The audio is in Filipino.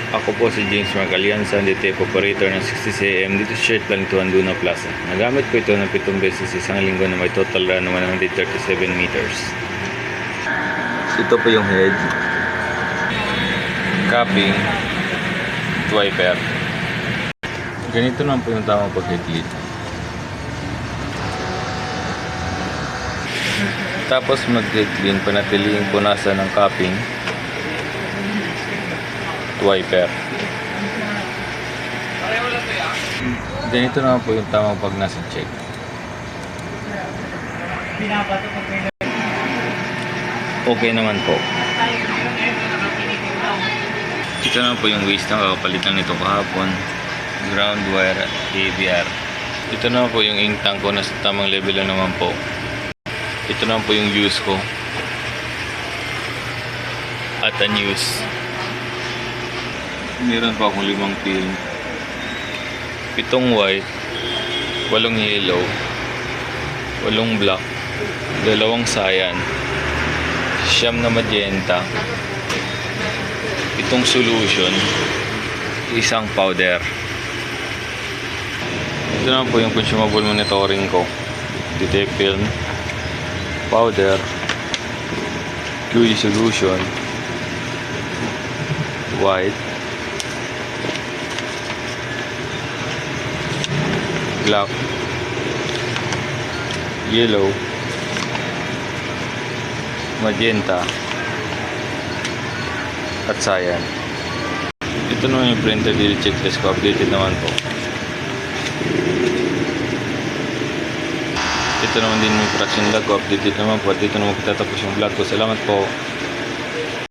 Ako po si James Mark Alianza, DTF operator ng 60cm dito sa Shirtland, Luna Plaza. Nagamit ko ito ng 7 beses sa isang linggo na may total run na 137 meters. Ito po yung head, capping, wiper. Ganito naman po yung tamang pag-headlit. Tapos mag-head clean, panatiling punasan ng capping, wiper. Ganito naman po yung tamang pag nasa check. Okay naman po. Ito naman po yung waste na kakapalitan nito kahapon. Ground wire at ABR. Ito naman po yung ink tank ko, nasa tamang level lang naman po. Ito naman po yung use ko. At unused. Meron pa akong 5 film. 7 white, 8 yellow, 8 black, 2 cyan, 9 na magenta, 7 solution, 1 powder. Ito naman po yung consumable monitoring ko. DTF film, powder, QE solution, white, black, yellow, magenta, at cyan. Ito naman yung printer deal checklist ko, updated naman po. Ito naman din yung production log ko, updated naman po. At dito naman po tatapos yung vlog ko. Salamat po.